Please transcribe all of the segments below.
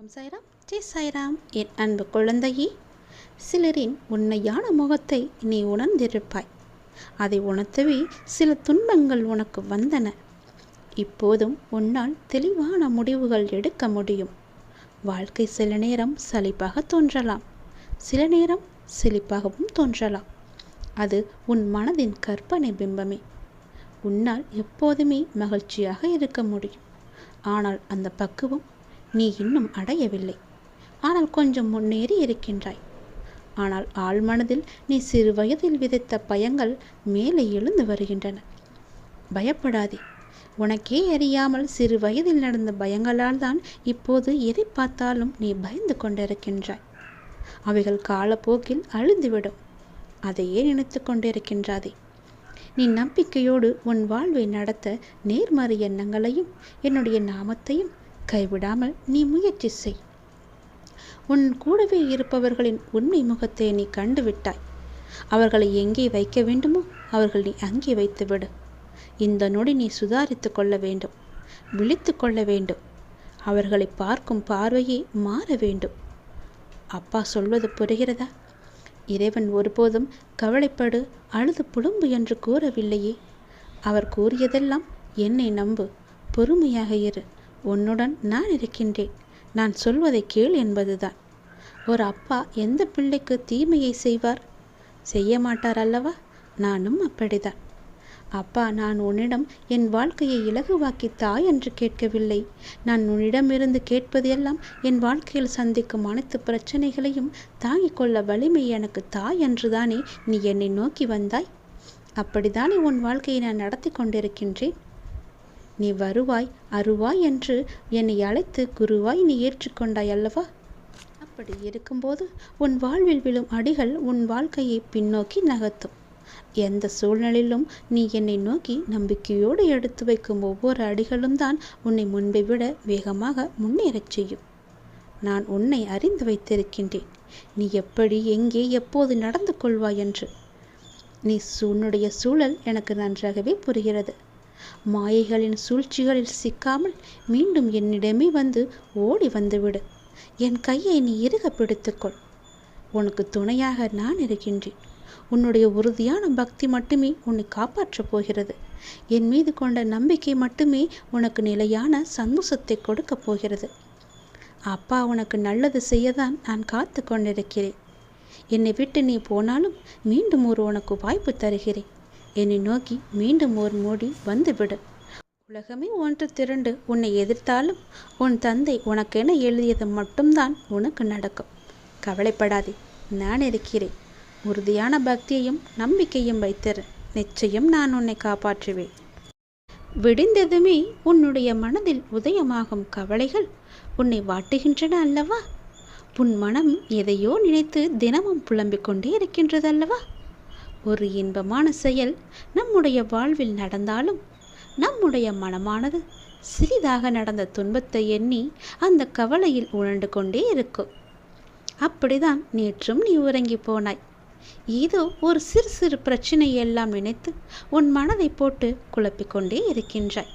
ஓம் சாய்ராம், ஜெய் சாய்ராம். என் அன்பு குழந்தையே, சிலரின் உண்மையான முகத்தை நீ உணர்ந்திருப்பாய். அதை உணர்த்தவே சில துன்பங்கள் உனக்கு வந்தன. இப்போதும் உன்னால் தெளிவான முடிவுகள் எடுக்க முடியும். வாழ்க்கை சில நேரம் சலிப்பாக தோன்றலாம், சில நேரம் செழிப்பாகவும் தோன்றலாம். அது உன் மனதின் கற்பனை பிம்பமே. உன்னால் எப்போதுமே மகிழ்ச்சியாக இருக்க முடியும். ஆனால் அந்த பக்குவம் நீ இன்னும் அடையவில்லை. ஆனால் கொஞ்சம் முன்னேறி இருக்கின்றாய். ஆனால் ஆழ்மனதில் நீ சிறு வயதில் விதைத்த பயங்கள் மேலே எழுந்து வருகின்றன. பயப்படாதே. உனக்கே அறியாமல் சிறு வயதில் நடந்த பயங்களால் தான் இப்போது எதை பார்த்தாலும் நீ பயந்து கொண்டிருக்கின்றாய். அவைகள் காலப்போக்கில் அழிந்துவிடும். அதையே நினைத்து கொண்டிருக்கின்றாதே. நீ நம்பிக்கையோடு உன் வாழ்வை நடத்த நேர்மறை எண்ணங்களையும் என்னுடைய நாமத்தையும் கைவிடாமல் நீ முயற்சி செய். உன் கூடவே இருப்பவர்களின் உண்மை முகத்தை நீ கண்டுவிட்டாய். அவர்களை எங்கே வைக்க வேண்டுமோ அவர்கள் நீ அங்கே வைத்துவிடு. இந்த நொடி நீ சுதாரித்து கொள்ள வேண்டும், விழித்து கொள்ள வேண்டும். அவர்களை பார்க்கும் பார்வையே மாற வேண்டும். அப்பா சொல்வது புரிகிறதா? இறைவன் ஒருபோதும் கவலைப்படு, அழுது புலம்பு என்று கூறவில்லையே. அவர் கூறியதெல்லாம் என்னை நம்பு, பொறுமையாக இரு, உன்னுடன் நான் இருக்கின்றேன், நான் சொல்வதை கேள் என்பதுதான். ஒரு அப்பா எந்த பிள்ளைக்கு தீமையை செய்வார்? செய்ய மாட்டார் அல்லவா? நானும் அப்படிதான். அப்பா, நான் உன்னிடம் என் வாழ்க்கையை இலகுவாக்கி தாய் என்று கேட்கவில்லை. நான் உன்னிடமிருந்து கேட்பது எல்லாம் என் வாழ்க்கையில் சந்திக்கும் அனைத்து பிரச்சனைகளையும் தாங்கிக் கொள்ள வலிமை எனக்கு தாய் என்றுதானே நீ என்னை நோக்கி வந்தாய். அப்படித்தானே உன் வாழ்க்கையை நான் நடத்தி கொண்டிருக்கின்றேன். நீ வருவாய் அருவாய் என்று என்னை அழைத்து குருவாய் நீ ஏற்றுக்கொண்டாய் அல்லவா? அப்படி இருக்கும்போது உன் வாழ்வில் விழும் அடிகள் உன் வாழ்க்கையை பின்னோக்கி நகர்த்தும். எந்த சூழ்நிலையிலும் நீ என்னை நோக்கி நம்பிக்கையோடு எடுத்து வைக்கும் ஒவ்வொரு அடிகளும் தான் உன்னை முன்பை விட வேகமாக முன்னேறச் செய்யும். நான் உன்னை அறிந்து வைத்திருக்கின்றேன். நீ எப்படி, எங்கே, எப்போது நடந்து கொள்வாய் என்று. உன்னுடைய சூழல் எனக்கு நன்றாகவே புரிகிறது. மாயைகளின் சூழ்ச்சிகளில் சிக்காமல் மீண்டும் என்னிடமே வந்து ஓடி வந்துவிடு. என் கையை நீ இறுக பிடித்துக்கொள். உனக்கு துணையாக நான் இருக்கின்றேன். உன்னுடைய உறுதியான பக்தி மட்டுமே உன்னை காப்பாற்றப் போகிறது. என் மீது கொண்ட நம்பிக்கை மட்டுமே உனக்கு நிலையான சந்தோஷத்தை கொடுக்கப் போகிறது. அப்பா உனக்கு நல்லது செய்யத்தான் நான் காத்து கொண்டிருக்கிறேன். என்னை விட்டு நீ போனாலும் மீண்டும் உனக்கு வாய்ப்பு தருகிறேன். என்னை நோக்கி மீண்டும் ஒரு மோடி வந்துவிடு. உலகமே ஒன்று திரண்டு உன்னை எதிர்த்தாலும் உன் தந்தை உனக்கென எழுதியது மட்டும்தான் உனக்கு நடக்கும். கவலைப்படாதே, நான் இருக்கிறேன். உறுதியான பக்தியையும் நம்பிக்கையும் வைத்திரு. நிச்சயம் நான் உன்னை காப்பாற்றுவேன். விடிந்ததுமே உன்னுடைய மனதில் உதயமாகும் கவலைகள் உன்னை வாட்டுகின்றன அல்லவா? உன் மனம் எதையோ நினைத்து தினமும் புலம்பிக் கொண்டே இருக்கின்றது அல்லவா? ஒரு இன்பமான செயல் நம்முடைய வாழ்வில் நடந்தாலும் நம்முடைய மனமானது சிறிதாக நடந்த துன்பத்தை எண்ணி அந்த கவலையில் உழண்டு கொண்டே இருக்கும். அப்படிதான் நேற்றும் நீ உறங்கி போனாய். ஏதோ ஒரு சிறு சிறு பிரச்சனையெல்லாம் நினைத்து உன் மனதை போட்டு குழப்பிக்கொண்டே இருக்கின்றாய்.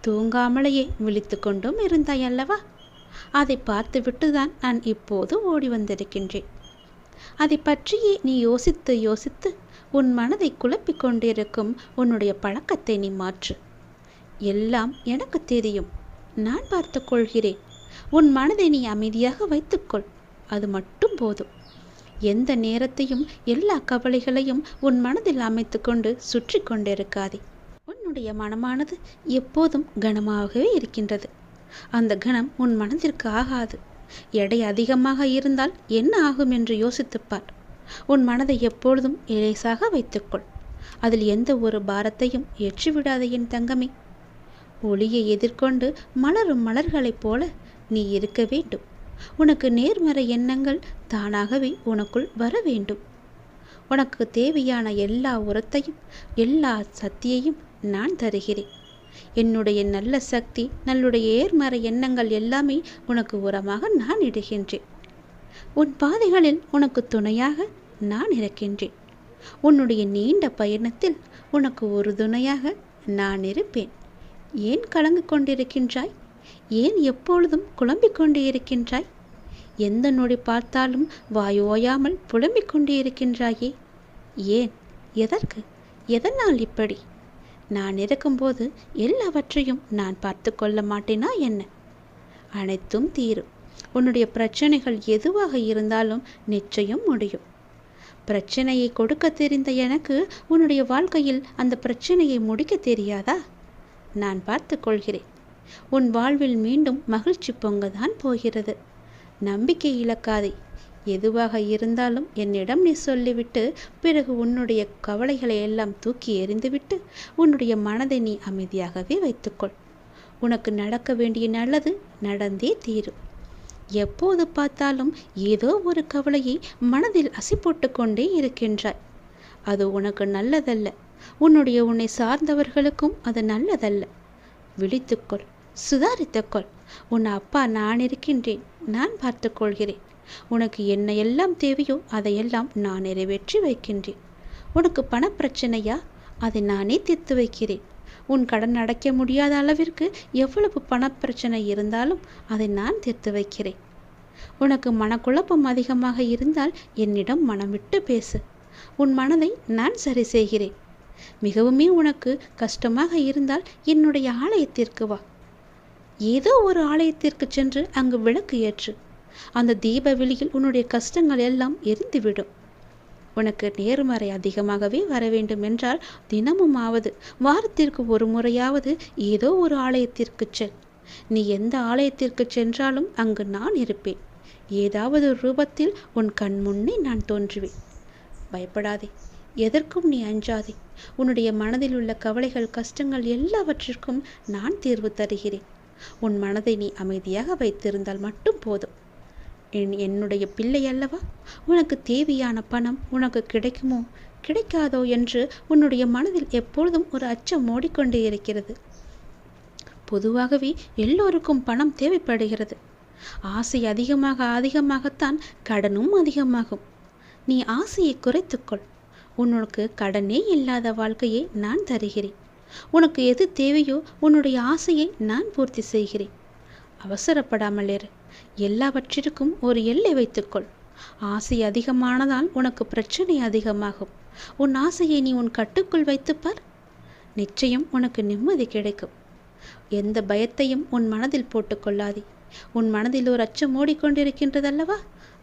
தூங்காமலேயே விழித்து கொண்டும் இருந்தாய் அல்லவா? அதை பார்த்துவிட்டு தான் நான் இப்போது ஓடி வந்திருக்கின்றேன். அதை பற்றியே நீ யோசித்து யோசித்து உன் மனதை குழப்பிக் கொண்டிருக்கும் உன்னுடைய பழக்கத்தை நீ மாற்று. எல்லாம் எனக்கு தெரியும், நான் பார்த்து கொள்கிறேன். உன் மனதை நீ அமைதியாக வைத்துக்கொள். அது மட்டும் போதும். எந்த நேரத்தையும் எல்லா கவலைகளையும் உன் மனதில் அமைத்து கொண்டு சுற்றி கொண்டிருக்காதே. உன்னுடைய மனமானது எப்போதும் கனமாகவே இருக்கின்றது. அந்த கணம் உன் மனதிற்கு ஆகாது. எடை அதிகமாக இருந்தால் என்ன ஆகும் என்று யோசித்துப்பார். உன் மனதை எப்பொழுதும் இலேசாக வைத்துக்கொள். அதில் எந்த ஒரு பாரத்தையும் ஏற்றிவிடாத என் தங்கமே. ஒளியை எதிர்கொண்டு மலரும் மலர்களைப் போல நீ இருக்க வேண்டும். உனக்கு நேர்மறை எண்ணங்கள் தானாகவே உனக்குள் வர வேண்டும். உனக்கு தேவையான எல்லா உரத்தையும் எல்லா சக்தியையும் நான் தருகிறேன். என்னுடைய நல்ல சக்தி, நல்லுடைய ஏர்மறை எண்ணங்கள் எல்லாமே உனக்கு உரமாக நான் இடுகின்றேன். உன் பாதைகளில் உனக்கு துணையாக நான் இருக்கின்றேன். உன்னுடைய நீண்ட பயணத்தில் உனக்கு ஒரு துணையாக நான் இருப்பேன். ஏன் கலங்கு கொண்டிருக்கின்றாய்? ஏன் எப்பொழுதும் குழம்பிக் கொண்டே இருக்கின்றாய்? எந்த நொடி பார்த்தாலும் வாய் ஓயாமல் புலம்பிக் கொண்டே இருக்கின்றாயே? ஏன்? எதற்கு? எதனால் இப்படி? நான் இருக்கும்போது எல்லாவற்றையும் நான் பார்த்து கொள்ள மாட்டேனா என்ன? அனைத்தும் தீரும். உன்னுடைய பிரச்சனைகள் எதுவாக இருந்தாலும் நிச்சயம் முடியும். பிரச்சனையை கொடுக்க தெரிந்த எனக்கு உன்னுடைய வாழ்க்கையில் அந்த பிரச்சனையை முடிக்க தெரியாதா? நான் பார்த்து கொள்கிறேன். உன் வாழ்வில் மீண்டும் மகிழ்ச்சி பொங்கதான் போகிறது. நம்பிக்கை இழக்காதே. எதுவாக இருந்தாலும் என்னிடம் நீ சொல்லிவிட்டு பிறகு உன்னுடைய கவலைகளை எல்லாம் தூக்கி எறிந்துவிட்டு உன்னுடைய மனதை நீ அமைதியாகவே வைத்துக்கொள். உனக்கு நடக்க வேண்டிய நல்லது நடந்தே தீரும். எப்போது பார்த்தாலும் ஏதோ ஒரு கவலையை மனதில் அசை போட்டு கொண்டே இருக்கின்றாய். அது உனக்கு நல்லதல்ல. உன்னை சார்ந்தவர்களுக்கும் அது நல்லதல்ல. விழித்துக்கொள், சுதாரித்துக்கொள். உன் அப்பா நான் இருக்கின்றேன். நான் பார்த்து கொள்கிறேன். உனக்கு என்ன எல்லாம் தேவையோ அதையெல்லாம் நான் நிறைவேற்றி வைக்கின்றேன். உனக்கு பணப்பிரச்சனையா? அதை நானே தீர்த்து வைக்கிறேன். உன் கடன் அடைக்க முடியாத அளவிற்கு எவ்வளவு பணப்பிரச்சனை இருந்தாலும் அதை நான் தீர்த்து வைக்கிறேன். உனக்கு மனக்குழப்பம் அதிகமாக இருந்தால் என்னிடம் மனம் விட்டு பேசு. உன் மனதை நான் சரி செய்கிறேன். மிகவுமே உனக்கு கஷ்டமாக இருந்தால் என்னுடைய ஆலயத்திற்கு வா. ஏதோ ஒரு ஆலயத்திற்கு சென்று அங்கு விளக்கு ஏற்று. அந்த தீப வெளியில் உன்னுடைய கஷ்டங்கள் எல்லாம் எரிந்துவிடும். உனக்கு நேர்மறை அதிகமாகவே வர வேண்டும் என்றால் தினமும் வாரத்திற்கு ஒரு முறையாவது ஏதோ ஒரு ஆலயத்திற்கு செல். நீ எந்த ஆலயத்திற்கு சென்றாலும் அங்கு நான் இருப்பேன். ஏதாவது ரூபத்தில் உன் கண் முன்னே நான் தோன்றுவேன். பயப்படாதே. எதற்கும் நீ அஞ்சாதே. உன்னுடைய மனதில் உள்ள கவலைகள், கஷ்டங்கள் எல்லாவற்றிற்கும் நான் தீர்வு தருகிறேன். உன் மனதை நீ அமைதியாக வைத்திருந்தால் மட்டும் போதும். என்னுடைய பிள்ளை அல்லவா? உனக்கு தேவையான பணம் உனக்கு கிடைக்குமோ கிடைக்காதோ என்று உன்னுடைய மனதில் எப்பொழுதும் ஒரு அச்சம் ஓடிக்கொண்டே இருக்கிறது. பொதுவாகவே எல்லோருக்கும் பணம் தேவைப்படுகிறது. ஆசை அதிகமாகத்தான் கடனும் அதிகமாகும். நீ ஆசையை குறைத்துக்கொள். உனக்கு கடனே இல்லாத வாழ்க்கையை நான் தருகிறேன். உனக்கு எது தேவையோ உன்னுடைய ஆசையை நான் பூர்த்தி செய்கிறேன். அவசரப்படாமல் இரு. எல்லாவற்றிற்கும் ஒரு எல்லை வைத்துக்கொள். ஆசை அதிகமானதால் உனக்கு பிரச்சனை அதிகமாகும். உன் ஆசையை நீ உன் கட்டுக்குள் வைத்துப்பார். நிச்சயம் உனக்கு நிம்மதி கிடைக்கும். எந்த பயத்தையும் உன் மனதில் போட்டுக்கொள்ளாதே. உன் மனதில் ஒரு அச்சம் ஓடிக்கொண்டிருக்கின்றதல்லவா?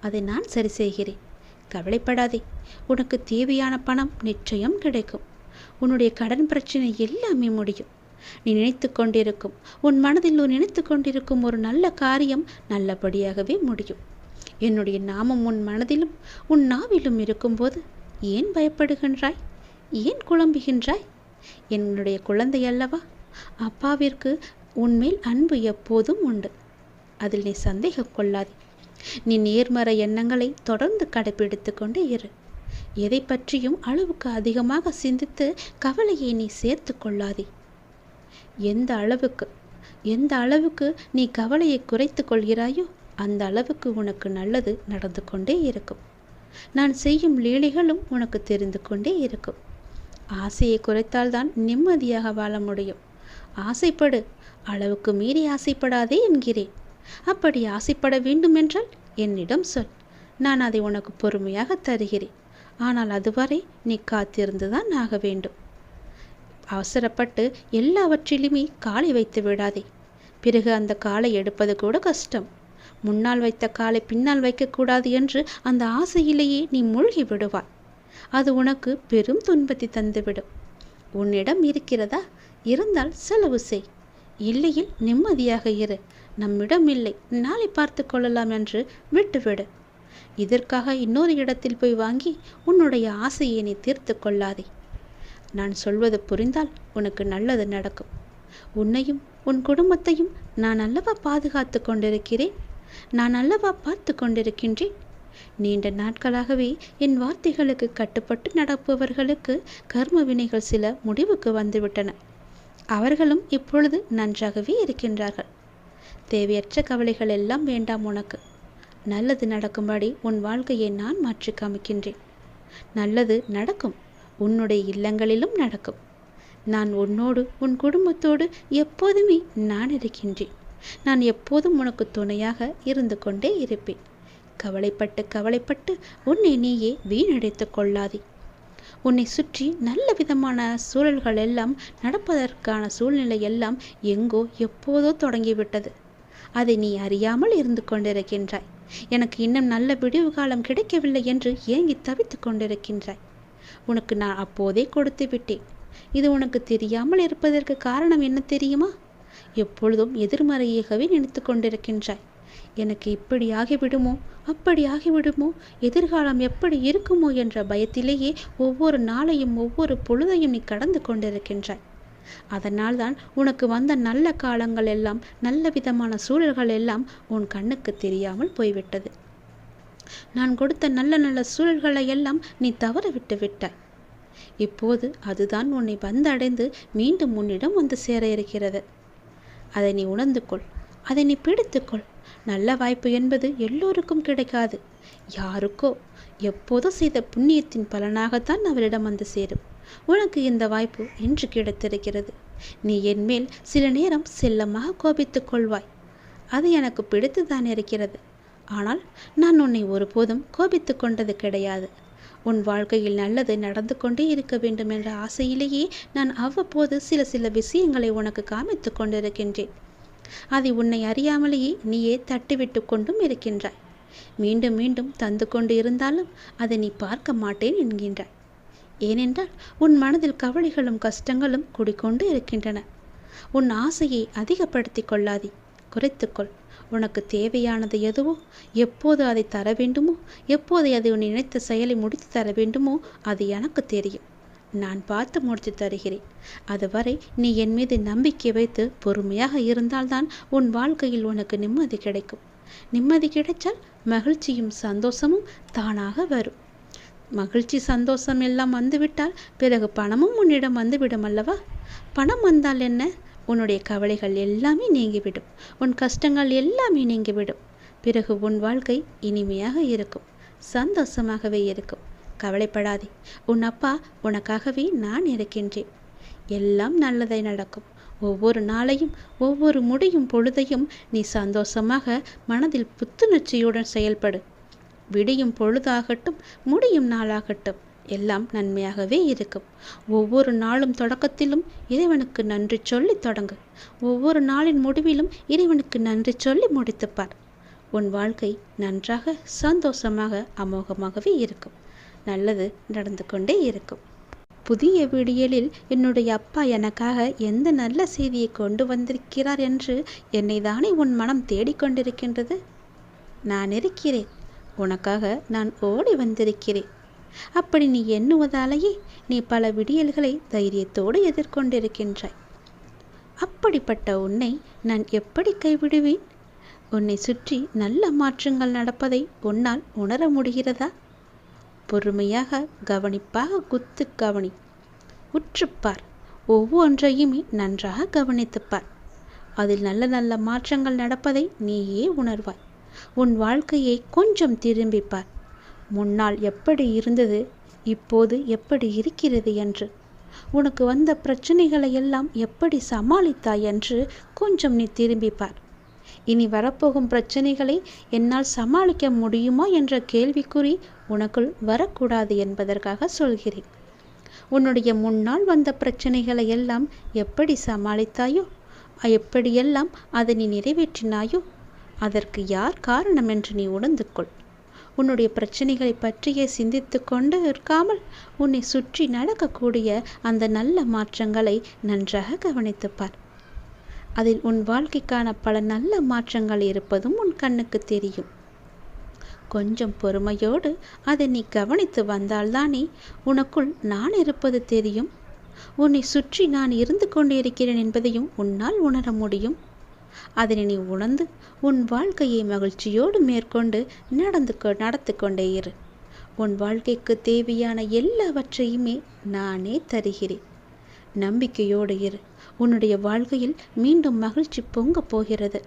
அதை நான் சரி செய்கிறேன். கவலைப்படாதே. உனக்கு தேவையான பணம் நிச்சயம் கிடைக்கும். உன்னுடைய கடன் பிரச்சனை எல்லாமே முடியும். நீ நினைத்து கொண்டிருக்கும் உன் மனதில் நினைத்து கொண்டிருக்கும் ஒரு நல்ல காரியம் நல்லபடியாகவே முடியும். என்னுடைய நாமம் உன் மனதிலும் உன் நாவிலும் இருக்கும்போது ஏன் பயப்படுகின்றாய்? ஏன் குழம்புகின்றாய்? என்னுடைய குழந்தை அல்லவா? அப்பாவிற்கு உன்மேல் அன்பு எப்போதும் உண்டு. அதில் நீ சந்தேகம் கொள்ளாதே. நீ நேர்மறை எண்ணங்களை தொடர்ந்து கடைபிடித்து கொண்டே இரு. எதை பற்றியும் அளவுக்கு அதிகமாக சிந்தித்து கவலையை நீ சேர்த்து கொள்ளாதே. எந்த அளவுக்கு நீ கவலையை குறைத்து கொள்கிறாயோ அந்த அளவுக்கு உனக்கு நல்லது நடந்து கொண்டே இருக்கும். நான் செய்யும் லீலைகளும் உனக்கு தெரிந்து கொண்டே இருக்கும். ஆசையை குறைத்தால்தான் நிம்மதியாக வாழ முடியும். ஆசைப்படு, அளவுக்கு மீறி ஆசைப்படாதே என்கிறேன். அப்படி ஆசைப்பட வேண்டும் என்றால் என்னிடம் சொல். நான் அதை உனக்கு பொறுமையாக தருகிறேன். ஆனால் அதுவரை நீ காத்திருந்துதான் ஆக வேண்டும். அவசரப்பட்டு எல்லாவற்றிலுமே காலை வைத்து விடாதே. பிறகு அந்த காலை எடுப்பது கூட கஷ்டம். முன்னால் வைத்த காலை பின்னால் வைக்கக்கூடாது என்று அந்த ஆசையிலேயே நீ மூழ்கி விடுவாய். அது உனக்கு பெரும் துன்பத்தை தந்துவிடும். உன்னிடம் இருக்கிறதா? இருந்தால் செலவு செய். இல்லையில் நிம்மதியாக இரு. நம்மிடம் இல்லை, நாளை பார்த்து கொள்ளலாம் என்று விட்டுவிடு. இதற்காக இன்னொரு இடத்தில் போய் வாங்கி உன்னுடைய ஆசையை நீ தீர்த்து கொள்ளாதே. நான் சொல்வது புரிந்தால் உனக்கு நல்லது நடக்கும். உன்னையும் உன் குடும்பத்தையும் நான் அல்லவா பாதுகாத்து கொண்டிருக்கிறேன். நான் அல்லவா பார்த்து கொண்டிருக்கின்றேன். நீண்ட நாட்களாகவே என் வார்த்தைகளுக்கு கட்டுப்பட்டு நடப்பவர்களுக்கு கர்ம வினைகள் சில முடிவுக்கு வந்துவிட்டன. அவர்களும் இப்பொழுது நன்றாகவே இருக்கின்றார்கள். தேவையற்ற கவலைகள் எல்லாம் வேண்டாம் உனக்கு. நல்லது நடக்கும்படி உன் வாழ்க்கையை நான் மாற்றி காமிக்கின்றேன். நல்லது நடக்கும். உன்னுடைய இல்லங்களிலும் நடக்கும். நான் உன்னோடு உன் குடும்பத்தோடு எப்போதுமே நான் இருக்கின்றேன். நான் எப்போதும் உனக்கு துணையாக இருந்து கொண்டே இருப்பேன். கவலைப்பட்டு கவலைப்பட்டு உன்னை நீயே வீணடைத்து கொள்ளாதே. உன்னை சுற்றி நல்ல விதமான சூழல்கள் எல்லாம் நடப்பதற்கான சூழ்நிலை எல்லாம் எங்கோ எப்போதோ தொடங்கிவிட்டது. அதை நீ அறியாமல் இருந்து கொண்டிருக்கின்றாய். எனக்கு இன்னும் நல்ல விடிவு காலம் கிடைக்கவில்லை என்று ஏங்கி தவித்து கொண்டிருக்கின்றாய். உனக்கு நான் அப்போதே கொடுத்து விட்டேன். இது உனக்கு தெரியாமல் இருப்பதற்கு காரணம் என்ன தெரியுமா? எப்பொழுதும் எதிர்மறையாகவே நினைத்து கொண்டிருக்கின்றாய். எனக்கு இப்படி ஆகிவிடுமோ, அப்படி ஆகிவிடுமோ, எதிர்காலம் எப்படி இருக்குமோ என்ற பயத்திலேயே ஒவ்வொரு நாளையும் ஒவ்வொரு பொழுதையும் நீ கடந்து கொண்டிருக்கின்றாய். அதனால்தான் உனக்கு வந்த நல்ல காலங்கள் எல்லாம், நல்ல விதமான சூழல்கள் எல்லாம் உன் கண்ணுக்கு தெரியாமல் போய்விட்டது. நான் கொடுத்த நல்ல நல்ல சூழல்களை எல்லாம் நீ தவற விட்டு விட்டாய். இப்போது அதுதான் உன்னை வந்தடைந்து மீண்டும் உன்னிடம் வந்து சேர இருக்கிறது. அதை நீ உணர்ந்து கொள், அதை நீ பிடித்துக்கொள். நல்ல வாய்ப்பு என்பது எல்லோருக்கும் கிடைக்காது. யாருக்கோ எப்போதோ செய்த புண்ணியத்தின் பலனாகத்தான் அவரிடம் வந்து சேரும். உனக்கு இந்த வாய்ப்பு இன்று கிடைத்திருக்கிறது. நீ என் மேல் சில நேரம் செல்லமாக கோபித்துக் கொள்வாய். அது எனக்கு பிடித்துதான் இருக்கிறது. ஆனால் நான் உன்னை ஒருபோதும் கோபித்து கொண்டது கிடையாது. உன் வாழ்க்கையில் நல்லது நடந்து கொண்டே இருக்க வேண்டும் என்ற ஆசையிலேயே நான் அவ்வப்போது சில விஷயங்களை உனக்கு காமித்து கொண்டிருக்கின்றேன். அதை உன்னை அறியாமலேயே நீயே தட்டிவிட்டு கொண்டும் இருக்கின்றாய். மீண்டும் மீண்டும் தந்து கொண்டு இருந்தாலும் அதை நீ பார்க்க மாட்டேன் என்கின்றாய். ஏனென்றால் உன் மனதில் கவலைகளும் கஷ்டங்களும் குடிக்கொண்டு இருக்கின்றன. உன் ஆசையை அதிகப்படுத்தி கொள்ளாதே, குறைத்துக்கொள். உனக்கு தேவையானது எதுவோ, எப்போது அதை தர வேண்டுமோ, எப்போது அதை உன் நினைத்த செயலை முடித்து தர வேண்டுமோ அது எனக்கு தெரியும். நான் பார்த்து முடித்து தருகிறேன். அதுவரை நீ என் மீது நம்பிக்கை வைத்து பொறுமையாக இருந்தால்தான் உன் வாழ்க்கையில் உனக்கு நிம்மதி கிடைக்கும். நிம்மதி கிடைச்சால் மகிழ்ச்சியும் சந்தோஷமும் தானாக வரும். மகிழ்ச்சி சந்தோஷம் எல்லாம் வந்துவிட்டால் பிறகு பணமும் உன்னிடம் வந்துவிடும் அல்லவா? பணம் வந்தால் என்ன? உன்னுடைய கவலைகள் எல்லாமே நீங்கிவிடும். உன் கஷ்டங்கள் எல்லாமே நீங்கிவிடும். பிறகு உன் வாழ்க்கை இனிமையாக இருக்கும், சந்தோஷமாகவே இருக்கும். கவலைப்படாதே. உன் அப்பா உனக்காகவே நான் இருக்கின்றேன். எல்லாம் நல்லதை நடக்கும். ஒவ்வொரு நாளையும் ஒவ்வொரு முடியும் பொழுதையும் நீ சந்தோஷமாக மனதில் புத்துணர்ச்சியுடன் செயல்படு. விடியும் பொழுதாகட்டும், முடியும் நாளாகட்டும், எல்லாம் நன்மையாகவே இருக்கும். ஒவ்வொரு நாளும் தொடக்கத்திலும் இறைவனுக்கு நன்றி சொல்லி தொடங்கு. ஒவ்வொரு நாளின் முடிவிலும் இறைவனுக்கு நன்றி சொல்லி முடித்துப்பார். உன் வாழ்க்கை நன்றாக சந்தோஷமாக அமோகமாகவே இருக்கும். நல்லது நடந்து கொண்டே இருக்கும். புதிய விடியலில் என்னுடைய அப்பா எனக்காக எந்த நல்ல செய்தியை கொண்டு வந்திருக்கிறார் என்று என்னை தானே உன் மனம் தேடிக்கொண்டிருக்கின்றது. நான் இருக்கிறேன். உனக்காக நான் ஓடி வந்திருக்கிறேன். அப்படி நீ எண்ணுவதாலேயே நீ பல விடியல்களை தைரியத்தோடு எதிர்கொண்டிருக்கின்றாய். அப்படிப்பட்ட உன்னை நான் எப்படி கைவிடுவேன்? உன்னை சுற்றி நல்ல மாற்றங்கள் நடப்பதை உன்னால் உணர முடிகிறதா? பொறுமையாக கவனிப்பாக குத்து கவனி. உற்றுப்பார். ஒவ்வொன்றையுமே நன்றாக கவனித்துப்பார். அதில் நல்ல நல்ல மாற்றங்கள் நடப்பதை நீயே உணர்வாய். உன் வாழ்க்கையை கொஞ்சம் திரும்பிப்பார். முன்னால் எப்படி இருந்தது, இப்போது எப்படி இருக்கிறது என்று, உனக்கு வந்த பிரச்சனைகளை எல்லாம் எப்படி சமாளித்தாய் என்று கொஞ்சம் நீ திரும்பிப்பார். இனி வரப்போகும் பிரச்சனைகளை என்னால் சமாளிக்க முடியுமா என்ற கேள்விக்குறி உனக்குள் வரக்கூடாது என்பதற்காக சொல்கிறேன். உன்னுடைய முன்னால் வந்த பிரச்சனைகளை எல்லாம் எப்படி சமாளித்தாயோ, எப்படியெல்லாம் அதை நீ நிறைவேற்றினாயோ, அதற்கு யார் காரணம் என்று நீ உணர்ந்து கொள். உன்னுடைய பிரச்சனைகளை பற்றியே சிந்தித்து கொண்டு இருக்காமல் உன்னை சுற்றி நடக்கக்கூடிய அந்த நல்ல மாற்றங்களை நன்றாக கவனித்துப்பார். அதில் உன் வாழ்க்கைக்கான பல நல்ல மாற்றங்கள் இருப்பதும் உன் கண்ணுக்கு தெரியும். கொஞ்சம் பொறுமையோடு அதை நீ கவனித்து வந்தால்தானே உனக்குள் நான் இருப்பது தெரியும். உன்னை சுற்றி நான் இருந்து கொண்டிருக்கிறேன் என்பதையும் உன்னால் உணர முடியும். அதனை நீ உணர்ந்து உன் வாழ்க்கையை மகிழ்ச்சியோடு மேற்கொண்டு நடத்து கொண்டே இரு. உன் வாழ்க்கைக்கு தேவையான எல்லாவற்றையுமே நானே தருகிறேன். நம்பிக்கையோடு இரு. உன்னுடைய வாழ்க்கையில் மீண்டும் மகிழ்ச்சி பொங்கப் போகிறது.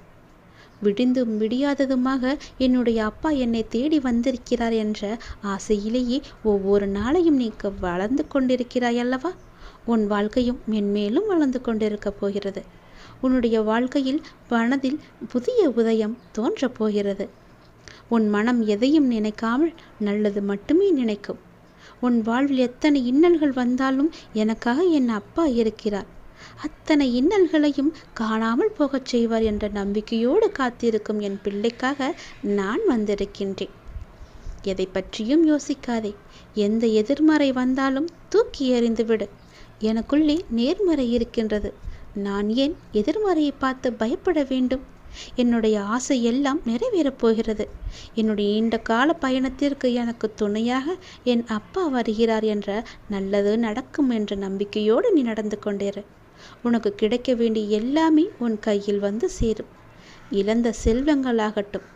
விடிந்தும் விடியாததுமாக என்னுடைய அப்பா என்னை தேடி வந்திருக்கிறார் என்ற ஆசையிலேயே ஒவ்வொரு நாளையும் நீ வளர்ந்து கொண்டிருக்கிறாய் அல்லவா? உன் வாழ்க்கையும் மென்மேலும் வளர்ந்து கொண்டிருக்க போகிறது. உன்னுடைய வாழ்க்கையில் மனதில் புதிய உதயம் தோன்றப் போகிறது. உன் மனம் எதையும் நினைக்காமல் நல்லது மட்டுமே நினைக்கும். உன் வாழ்வில் எத்தனை இன்னல்கள் வந்தாலும் எனக்காக என் அப்பா இருக்கிறார், அத்தனை இன்னல்களையும் காணாமல் போகச் செய்வார் என்ற நம்பிக்கையோடு காத்திருக்கும் என் பிள்ளைக்காக நான் வந்திருக்கின்றேன். எதை பற்றியும் யோசிக்காதே. எந்த எதிர்மறை வந்தாலும் தூக்கி எறிந்துவிடு. எனக்குள்ளே நேர்மறை இருக்கின்றது. நான் ஏன் எதிர்மறையை பார்த்து பயப்பட வேண்டும்? என்னுடைய ஆசை எல்லாம் நிறைவேறப் போகிறது. என்னுடைய நீண்ட கால பயணத்திற்கு எனக்கு துணையாக என் அப்பா வருகிறார் என்ற நல்லது நடக்கும் என்ற நம்பிக்கையோடு நீ நடந்து கொண்டேரு. உனக்கு கிடைக்க வேண்டிய எல்லாமே உன் கையில் வந்து சேரும். இழந்த செல்வங்களாகட்டும்,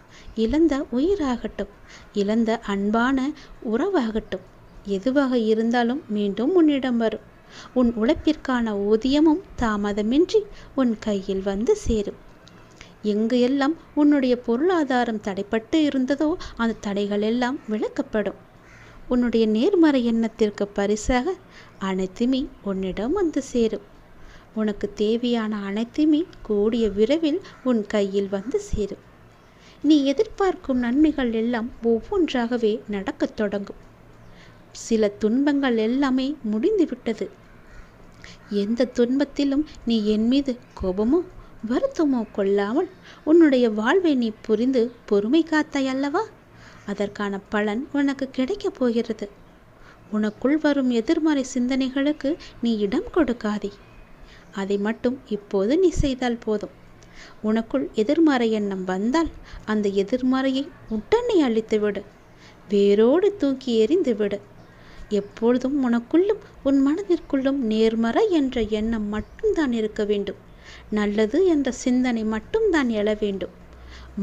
இழந்த உயிராகட்டும், இழந்த அன்பான உறவாகட்டும், எதுவாக இருந்தாலும் மீண்டும் உன்னிடம் வரும். உன் உழைப்பிற்கான ஊதியமும் தாமதமின்றி உன் கையில் வந்து சேரும். எங்கு எல்லாம் உன்னுடைய பொருளாதாரம் தடைப்பட்டு இருந்ததோ அந்த தடைகள் எல்லாம் விலக்கப்படும். உன்னுடைய நேர்மறை எண்ணத்திற்கு பரிசாக அனைத்துமே உன்னிடம் வந்து சேரும். உனக்கு தேவையான அனைத்துமே கூடிய விரைவில் உன் கையில் வந்து சேரும். நீ எதிர்பார்க்கும் நன்மைகள் எல்லாம் ஒவ்வொன்றாகவே நடக்கத் தொடங்கும். சில துன்பங்கள் எல்லாமே முடிந்துவிட்டது. எந்த துன்பத்திலும் நீ என் மீது கோபமோ வருத்தமோ கொள்ளாமல் உன்னுடைய வாழ்வை நீ புரிந்து பொறுமை காத்தாய் அல்லவா? அதற்கான பலன் உனக்கு கிடைக்கப் போகிறது. உனக்குள் வரும் எதிர்மறை சிந்தனைகளுக்கு நீ இடம் கொடுக்காதே. அதை மட்டும் இப்போது நீ செய்தால் போதும். உனக்குள் எதிர்மறை எண்ணம் வந்தால் அந்த எதிர்மறையை உடனே அழித்துவிடு, வேரோடு தூக்கி எறிந்து விடு. எப்பொழுதும் உனக்குள்ளும் உன் மனதிற்குள்ளும் நேர்மறை என்ற எண்ணம் மட்டும்தான் இருக்க வேண்டும். நல்லது என்ற சிந்தனை மட்டும்தான் எழ வேண்டும்.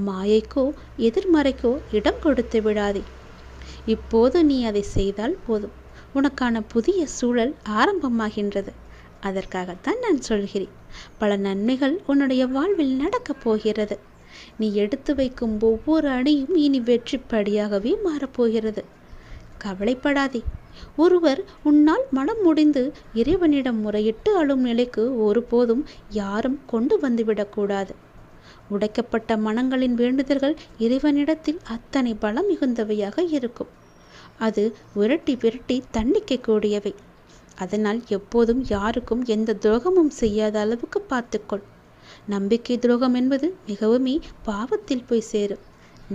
மாயைக்கோ எதிர்மறைக்கோ இடம் கொடுத்து விடாதே. இப்போது நீ அதை செய்தால் போதும். உனக்கான புதிய சூழல் ஆரம்பமாகின்றது. அதற்காகத்தான் நான் சொல்கிறேன். பல நன்மைகள் உன்னுடைய வாழ்வில் நடக்கப் போகிறது. நீ எடுத்து வைக்கும் ஒவ்வொரு அடியும் இனி வெற்றிப்படியாகவே மாறப்போகிறது. கவலைப்படாதே. ஒருவர் உன்னால் மனம் முடிந்து இறைவனிடம் முறையிட்டு அழும் நிலைக்கு ஒருபோதும் யாரும் கொண்டு வந்துவிடக்கூடாது. உடைக்கப்பட்ட மனங்களின் வேண்டுதல்கள் இறைவனிடத்தில் அத்தனை பலம் மிகுந்தவையாக இருக்கும். அது விரட்டி விரட்டி தண்டிக்கக்கூடியவை. அதனால் எப்போதும் யாருக்கும் எந்த துரோகமும் செய்யாத அளவுக்கு பார்த்துக்கொள். நம்பிக்கை துரோகம் என்பது மிகவுமே பாவத்தில் போய் சேரும்.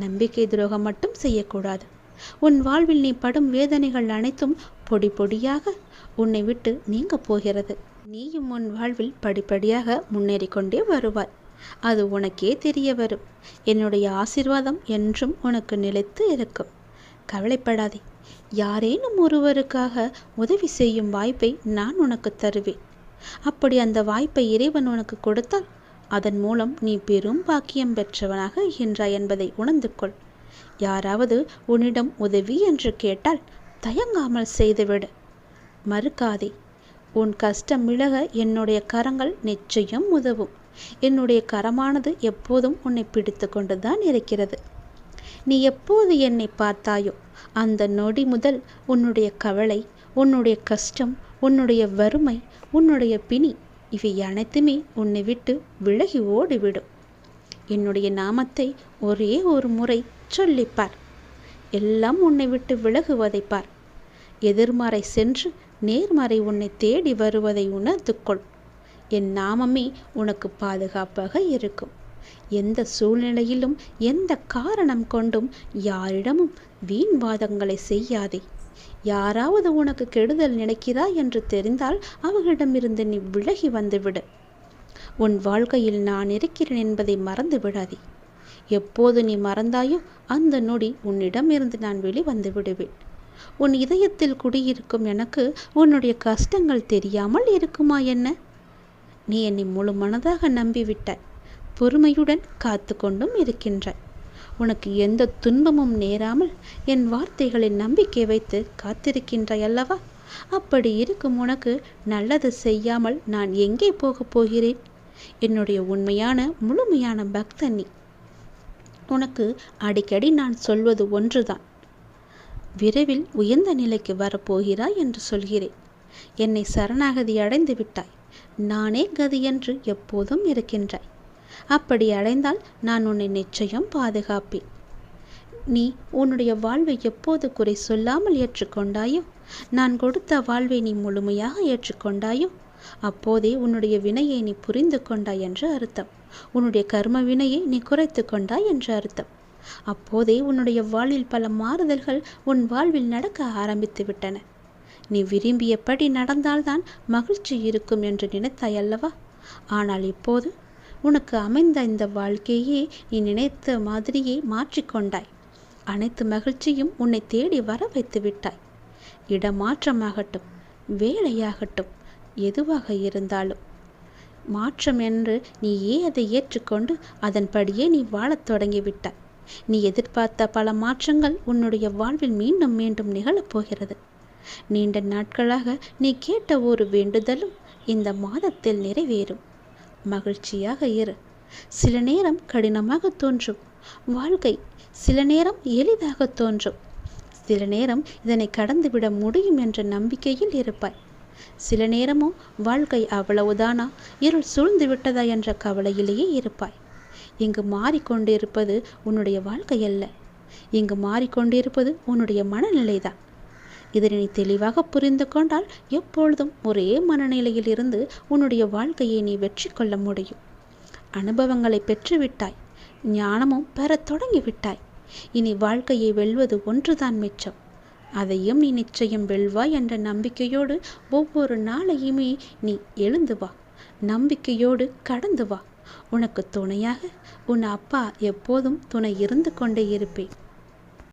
நம்பிக்கை துரோகம் மட்டும் செய்யக்கூடாது. உன் வாழ்வில் நீ படும் வேதனைகள் அனைத்தும் பொடி பொடியாக உன்னை விட்டு நீங்க போகிறது. நீயும் உன் வாழ்வில் படிப்படியாக முன்னேறி கொண்டே வருவாய். அது உனக்கே தெரிய வரும். என்னுடைய ஆசீர்வாதம் என்றும் உனக்கு நிலைத்து இருக்கும். கவலைப்படாதே. யாரேனும் ஒருவருக்காக உதவி செய்யும் வாய்ப்பை நான் உனக்கு தருவேன். அப்படி அந்த வாய்ப்பை இறைவன் உனக்கு கொடுத்தால் அதன் மூலம் நீ பெரும் பாக்கியம் பெற்றவனாக இருக்கின்றாய் என்பதை உணர்ந்து கொள். யாராவது உன்னிடம் உதவி என்று கேட்டால் தயங்காமல் செய்துவிடு. மறுக்காதே. உன் கஷ்டம் விலக என்னுடைய கரங்கள் நிச்சயம் உதவும். என்னுடைய கரமானது எப்போதும் உன்னை பிடித்து கொண்டுதான் இருக்கிறது. நீ எப்போது என்னை பார்த்தாயோ அந்த நொடி முதல் உன்னுடைய கவலை, உன்னுடைய கஷ்டம், உன்னுடைய வறுமை, உன்னுடைய பிணி இவை அனைத்துமே உன்னை விட்டு விலகி ஓடிவிடும். என்னுடைய நாமத்தை ஒரே ஒரு முறை சொல்லிப்பார். எல்லாம் உன்னை விட்டு விலகுவதை பார். எதிர்மறை சென்று நேர்மறை உன்னை தேடி வருவதை உணர்ந்து கொள். என் நாமமே உனக்கு பாதுகாப்பாக இருக்கும். எந்த சூழ்நிலையிலும் எந்த காரணம் கொண்டும் யாரிடமும் வீண் வாதங்களை செய்யாதே. யாராவது உனக்கு கெடுதல் நினைக்கிறாய் என்று தெரிந்தால் அவர்களிடமிருந்து நீ விலகி வந்துவிடு. உன் வாழ்க்கையில் நான் இருக்கிறேன் என்பதை மறந்து விடாதே. எப்போது நீ மறந்தாயோ அந்த நொடி உன்னிடமிருந்து நான் வெளிவந்து விடுவேன். உன் இதயத்தில் குடியிருக்கும் எனக்கு உன்னுடைய கஷ்டங்கள் தெரியாமல் இருக்குமா என்ன? நீ என்னை முழு மனதாக நம்பிவிட்டாய். பொறுமையுடன் காத்து கொண்டும் இருக்கின்றாய். உனக்கு எந்த துன்பமும் நேராமல் என் வார்த்தைகளில் நம்பிக்கை வைத்து காத்திருக்கின்றாய் அல்லவா? அப்படி இருக்கும் உனக்கு நல்லது செய்யாமல் நான் எங்கே போகப் போகிறேன்? என்னுடைய உண்மையான முழுமையான பக்தன் நீ. உனக்கு அடிக்கடி நான் சொல்வது ஒன்றுதான். விரைவில் உயர்ந்த நிலைக்கு வரப்போகிறாய் என்று சொல்கிறேன். என்னை சரணாகதி அடைந்து விட்டாய். நானே கதி என்று எப்போதும் இருக்கின்றாய். அப்படி அடைந்தால் நான் உன்னை நிச்சயம் பாதுகாப்பேன். நீ உன்னுடைய வாழ்வை எப்போது குறை சொல்லாமல் ஏற்றுக்கொண்டாயோ, நான் கொடுத்த வாழ்வை நீ முழுமையாக ஏற்றுக்கொண்டாயோ, அப்போதே உன்னுடைய வினையை நீ புரிந்து கொண்டாய் என்று அர்த்தம். உன்னுடைய கர்ம வினையை நீ குறைத்து கொண்டாய் என்று அர்த்தம். அப்போதே உன்னுடைய வாழ்வில் பல மாறுதல்கள் உன் வாழ்வில் நடக்க ஆரம்பித்து விட்டன. நீ விரும்பியபடி நடந்தால்தான் மகிழ்ச்சி இருக்கும் என்று நினைத்தாய் அல்லவா? ஆனால் இப்போது உனக்கு அமைந்த இந்த வாழ்க்கையே நீ நினைத்த மாதிரியே மாற்றிக்கொண்டாய். அனைத்து மகிழ்ச்சியும் உன்னை தேடி வர வைத்து விட்டாய். இடமாற்றமாகட்டும், வேலையாகட்டும், எதுவாக இருந்தாலும் மாற்றம் என்று நீயே அதை ஏற்றுக்கொண்டு அதன்படியே நீ வாழத் தொடங்கிவிட்டாய். நீ எதிர்பார்த்த பல மாற்றங்கள் உன்னுடைய வாழ்வில் மீண்டும் மீண்டும் நிகழப்போகிறது. நீண்ட நாட்களாக நீ கேட்ட ஒரு வேண்டுதலும் இந்த மாதத்தில் நிறைவேறும். மகிழ்ச்சியாக இரு. சில நேரம் கடினமாக தோன்றும் வாழ்க்கை, சில நேரம் எளிதாக தோன்றும். சில நேரம் இதனை கடந்துவிட முடியும் என்ற நம்பிக்கையில் இருப்பாய். சில நேரமோ வாழ்க்கை அவ்வளவுதானா, இருள் சூழ்ந்து விட்டதா என்ற கவலையிலேயே இருப்பாய். இங்கு மாறிக்கொண்டிருப்பது உன்னுடைய வாழ்க்கை அல்ல, இங்கு மாறிக்கொண்டிருப்பது உன்னுடைய மனநிலைதான். இதனை நீ தெளிவாக புரிந்து கொண்டால் எப்பொழுதும் ஒரே மனநிலையில் இருந்து உன்னுடைய வாழ்க்கையை நீ வெற்றி கொள்ள முடியும். அனுபவங்களை பெற்றுவிட்டாய், ஞானமும் பெறத் தொடங்கிவிட்டாய். இனி வாழ்க்கையை வெல்வது ஒன்றுதான் மிச்சம். அதையும் நீ நிச்சயம் வெல்வாய் என்ற நம்பிக்கையோடு ஒவ்வொரு நாளையுமே நீ எழுந்து வா. நம்பிக்கையோடு கடந்து வா. உனக்கு துணையாக உன் அப்பா எப்போதும் துணை இருந்து கொண்டே இருப்பேன்.